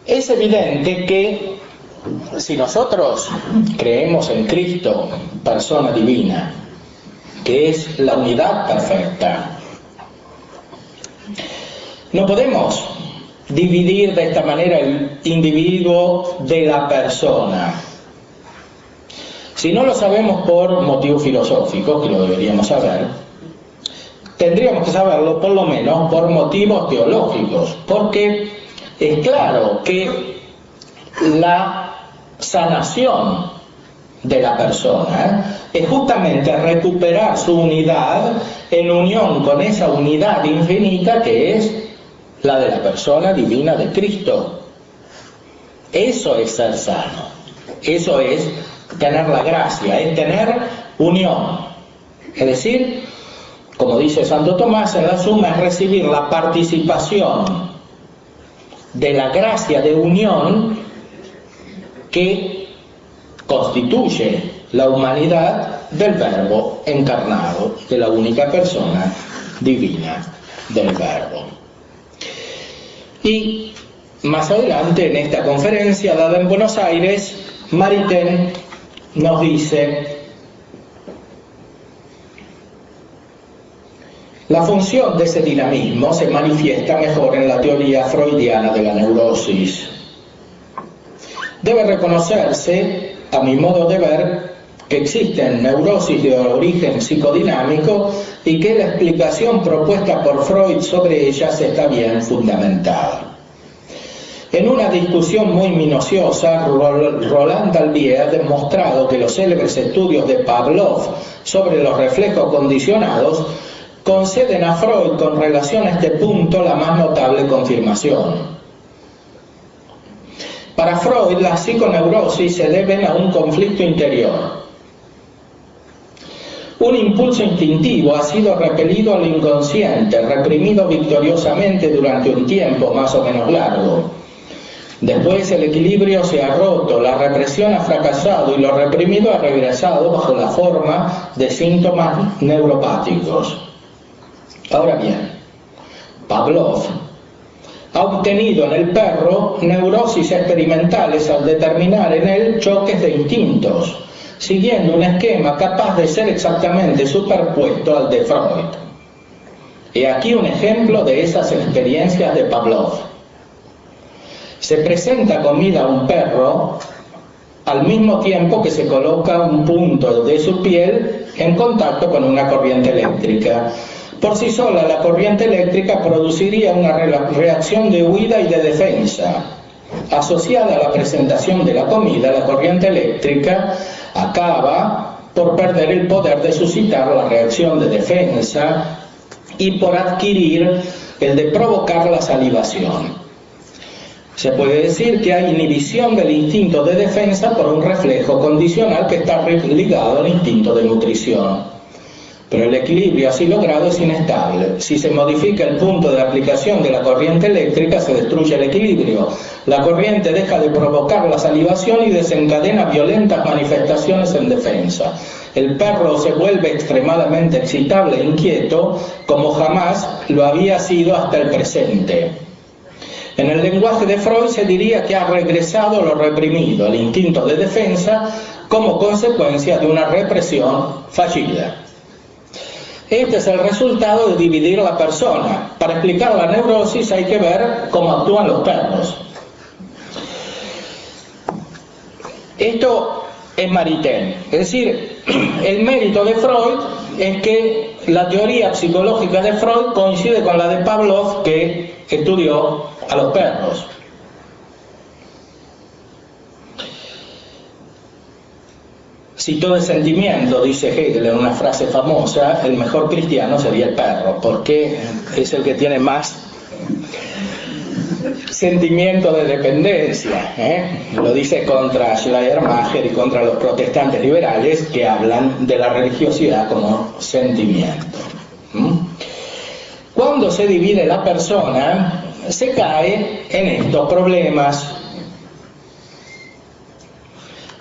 Es evidente que si nosotros creemos en Cristo, persona divina, que es la unidad perfecta, no podemos dividir de esta manera el individuo de la persona. Si no lo sabemos por motivos filosóficos, que lo deberíamos saber, tendríamos que saberlo por lo menos por motivos teológicos, porque es claro que la sanación de la persona es justamente recuperar su unidad en unión con esa unidad infinita que es la de la persona divina de Cristo. Eso es ser sano, eso es tener la gracia, es tener unión. Es decir, como dice Santo Tomás, en la suma es recibir la participación de la gracia de unión que constituye la humanidad del Verbo encarnado, de la única persona divina del Verbo. Y más adelante, en esta conferencia dada en Buenos Aires, Maritain nos dice: la función de ese dinamismo se manifiesta mejor en la teoría freudiana de la neurosis. Debe reconocerse, a mi modo de ver, que existen neurosis de origen psicodinámico y que la explicación propuesta por Freud sobre ellas está bien fundamentada. En una discusión muy minuciosa, Roland Albier ha demostrado que los célebres estudios de Pavlov sobre los reflejos condicionados conceden a Freud con relación a este punto la más notable confirmación. Para Freud, las psiconeurosis se deben a un conflicto interior. Un impulso instintivo ha sido repelido al inconsciente, reprimido victoriosamente durante un tiempo más o menos largo. Después el equilibrio se ha roto, la represión ha fracasado y lo reprimido ha regresado bajo la forma de síntomas neuropáticos. Ahora bien, Pavlov ha obtenido en el perro neurosis experimentales al determinar en él choques de instintos, siguiendo un esquema capaz de ser exactamente superpuesto al de Freud. He aquí un ejemplo de esas experiencias de Pavlov. Se presenta comida a un perro al mismo tiempo que se coloca un punto de su piel en contacto con una corriente eléctrica. Por sí sola, la corriente eléctrica produciría una reacción de huida y de defensa. Asociada a la presentación de la comida, la corriente eléctrica acaba por perder el poder de suscitar la reacción de defensa y por adquirir el de provocar la salivación. Se puede decir que hay inhibición del instinto de defensa por un reflejo condicional que está ligado al instinto de nutrición. Pero el equilibrio así logrado es inestable. Si se modifica el punto de aplicación de la corriente eléctrica, se destruye el equilibrio. La corriente deja de provocar la salivación y desencadena violentas manifestaciones en defensa. El perro se vuelve extremadamente excitable e inquieto, como jamás lo había sido hasta el presente. En el lenguaje de Freud se diría que ha regresado lo reprimido, el instinto de defensa, como consecuencia de una represión fallida. Este es el resultado de dividir la persona. Para explicar la neurosis hay que ver cómo actúan los perros. Esto es Maritain. Es decir, el mérito de Freud es que la teoría psicológica de Freud coincide con la de Pavlov, que estudió a los perros. Si todo es sentimiento, dice Hegel en una frase famosa, el mejor cristiano sería el perro, porque es el que tiene más sentimiento de dependencia. Lo dice contra Schleiermacher y contra los protestantes liberales que hablan de la religiosidad como sentimiento. Cuando se divide la persona, se cae en estos problemas.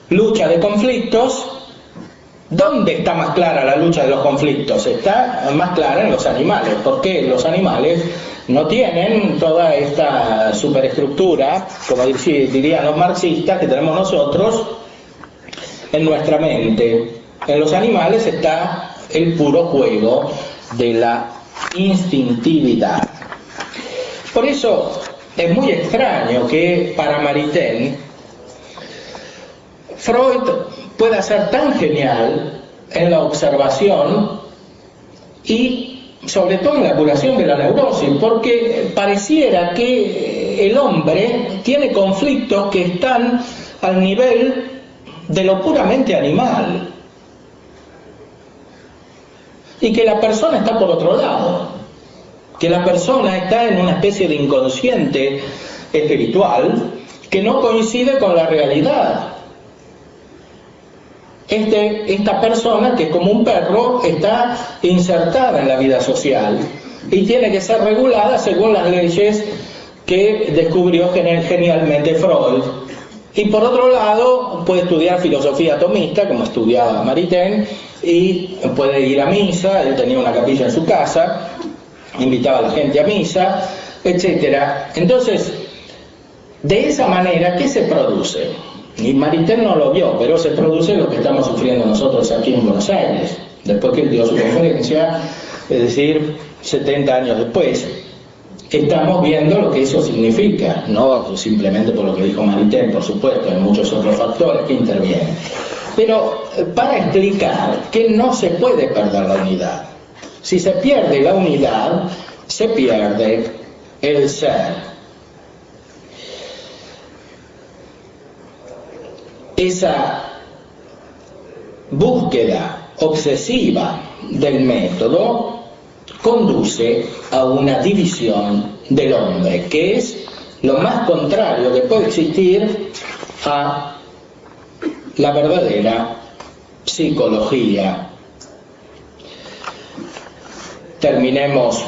Lucha de conflictos. ¿Dónde está más clara la lucha de los conflictos? Está más clara en los animales, porque los animales no tienen toda esta superestructura, como dirían los marxistas, que tenemos nosotros en nuestra mente. En los animales está el puro juego de la instintividad. Por eso es muy extraño que para Maritain Freud pueda ser tan genial en la observación y sobre todo en la curación de la neurosis, porque pareciera que el hombre tiene conflictos que están al nivel de lo puramente animal, y que la persona está por otro lado, que la persona está en una especie de inconsciente espiritual que no coincide con la realidad. Esta persona, que es como un perro, está insertada en la vida social y tiene que ser regulada según las leyes que descubrió genialmente Freud. Y por otro lado, puede estudiar filosofía atomista, como estudiaba Maritain, y puede ir a misa. Él tenía una capilla en su casa, invitaba a la gente a misa, etc. Entonces, de esa manera, ¿qué se produce? Y Maritain no lo vio, pero se produce lo que estamos sufriendo nosotros aquí en Buenos Aires, después que él dio su conferencia, es decir, 70 años después. Estamos viendo lo que eso significa, no simplemente por lo que dijo Maritain, por supuesto, hay muchos otros factores que intervienen. Pero para explicar que no se puede perder la unidad. Si se pierde la unidad, se pierde el ser. Esa búsqueda obsesiva del método conduce a una división del hombre, que es lo más contrario que puede existir a la verdadera psicología. Terminemos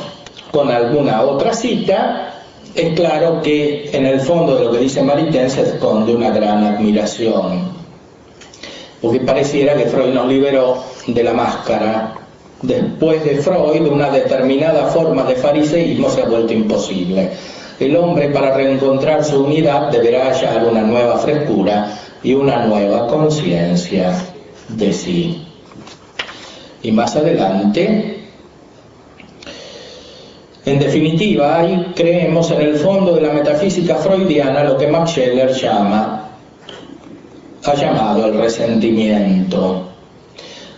con alguna otra cita. Es claro que en el fondo de lo que dice Maritain se esconde una gran admiración, porque pareciera que Freud nos liberó de la máscara. Después de Freud, una determinada forma de fariseísmo se ha vuelto imposible. El hombre, para reencontrar su unidad, deberá hallar una nueva frescura y una nueva conciencia de sí. Y más adelante, en definitiva, ahí creemos en el fondo de la metafísica freudiana lo que Max Scheler ha llamado el resentimiento.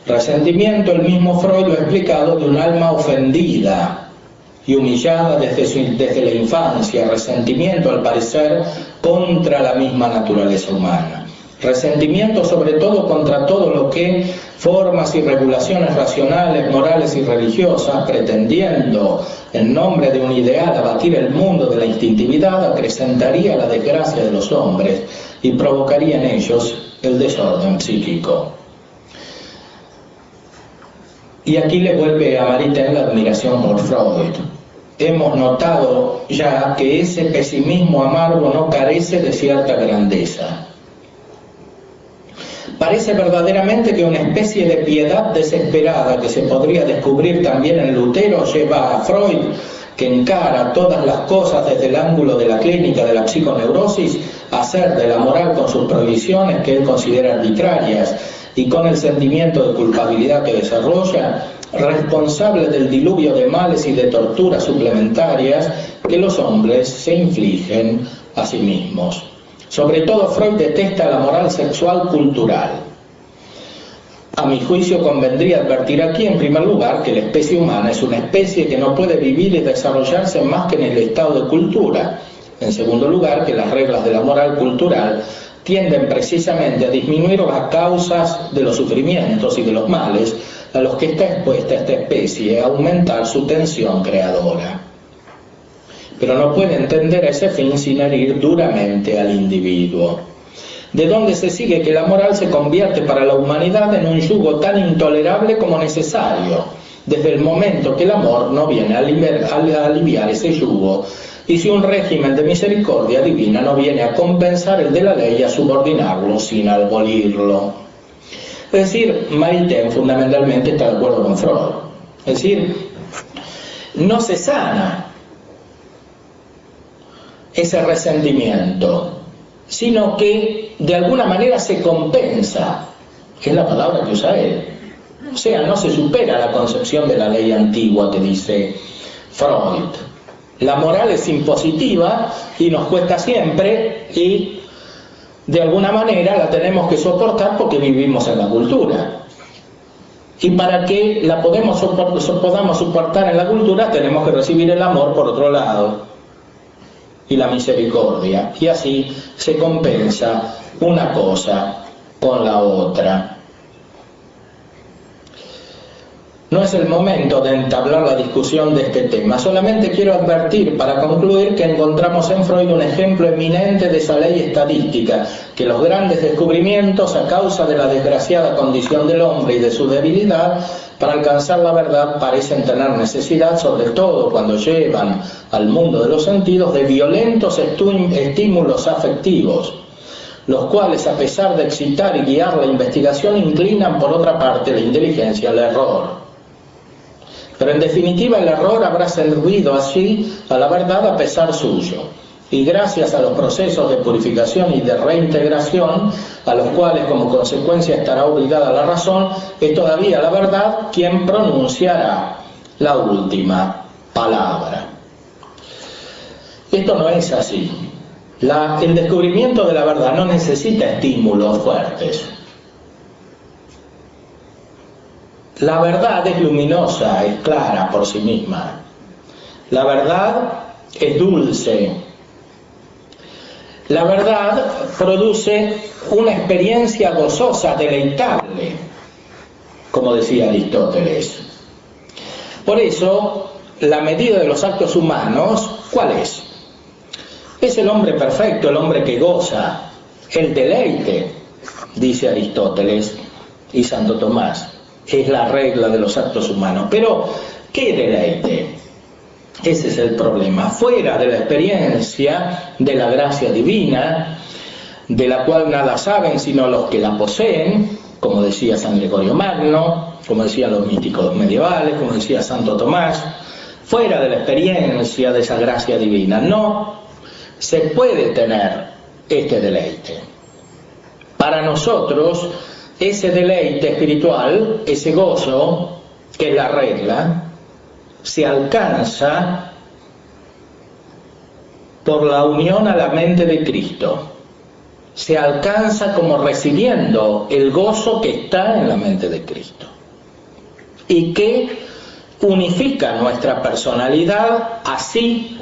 Resentimiento, el mismo Freud lo ha explicado, de un alma ofendida y humillada desde la infancia. Resentimiento, al parecer, contra la misma naturaleza humana. Resentimiento sobre todo contra todo lo que formas y regulaciones racionales, morales y religiosas, pretendiendo en nombre de un ideal abatir el mundo de la instintividad, acrecentaría la desgracia de los hombres y provocaría en ellos el desorden psíquico. Y aquí le vuelve a Maritain la admiración por Freud. Hemos notado ya que ese pesimismo amargo no carece de cierta grandeza. Parece verdaderamente que una especie de piedad desesperada que se podría descubrir también en Lutero lleva a Freud, que encara todas las cosas desde el ángulo de la clínica de la psiconeurosis, a hacer de la moral, con sus prohibiciones que él considera arbitrarias y con el sentimiento de culpabilidad que desarrolla, responsable del diluvio de males y de torturas suplementarias que los hombres se infligen a sí mismos. Sobre todo, Freud detesta la moral sexual cultural. A mi juicio, convendría advertir aquí, en primer lugar, que la especie humana es una especie que no puede vivir y desarrollarse más que en el estado de cultura. En segundo lugar, que las reglas de la moral cultural tienden precisamente a disminuir las causas de los sufrimientos y de los males a los que está expuesta esta especie, a aumentar su tensión creadora. Pero no puede entender a ese fin sin herir duramente al individuo. De donde se sigue que la moral se convierte para la humanidad en un yugo tan intolerable como necesario, desde el momento que el amor no viene a aliviar ese yugo, y si un régimen de misericordia divina no viene a compensar el de la ley y a subordinarlo sin abolirlo. Es decir, Maritain fundamentalmente está de acuerdo con Freud. Es decir, no se sana ese resentimiento, sino que de alguna manera se compensa, que es la palabra que usa él. O sea, no se supera la concepción de la ley antigua que dice Freud. La moral es impositiva y nos cuesta siempre, y de alguna manera la tenemos que soportar porque vivimos en la cultura. Y para que la podamos soportar en la cultura, tenemos que recibir el amor por otro lado y la misericordia, y así se compensa una cosa con la otra. No es el momento de entablar la discusión de este tema, solamente quiero advertir para concluir que encontramos en Freud un ejemplo eminente de esa ley estadística, que los grandes descubrimientos, a causa de la desgraciada condición del hombre y de su debilidad para alcanzar la verdad, parecen tener necesidad, sobre todo cuando llevan al mundo de los sentidos, de violentos estímulos afectivos, los cuales, a pesar de excitar y guiar la investigación, inclinan por otra parte la inteligencia al error. Pero en definitiva el error habrá servido así a la verdad a pesar suyo, y gracias a los procesos de purificación y de reintegración, a los cuales como consecuencia estará obligada la razón, es todavía la verdad quien pronunciará la última palabra. Esto no es así. El descubrimiento de la verdad no necesita estímulos fuertes. La verdad es luminosa, es clara por sí misma. La verdad es dulce. La verdad produce una experiencia gozosa, deleitable, como decía Aristóteles. Por eso, la medida de los actos humanos, ¿cuál es? Es el hombre perfecto, el hombre que goza, el deleite, dice Aristóteles y Santo Tomás. Es la regla de los actos humanos. Pero, ¿qué deleite? Ese es el problema. Fuera de la experiencia de la gracia divina, de la cual nada saben sino los que la poseen, como decía San Gregorio Magno, como decían los místicos medievales, como decía Santo Tomás, fuera de la experiencia de esa gracia divina, no se puede tener este deleite. Para nosotros, ese deleite espiritual, ese gozo, que es la regla, se alcanza por la unión a la mente de Cristo. Se alcanza como recibiendo el gozo que está en la mente de Cristo y que unifica nuestra personalidad, así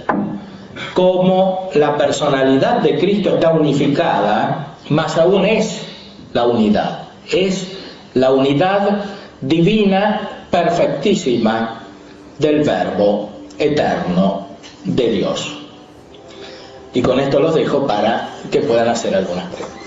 como la personalidad de Cristo está unificada, más aún es la unidad divina perfectísima del Verbo eterno de Dios. Y con esto los dejo para que puedan hacer algunas preguntas.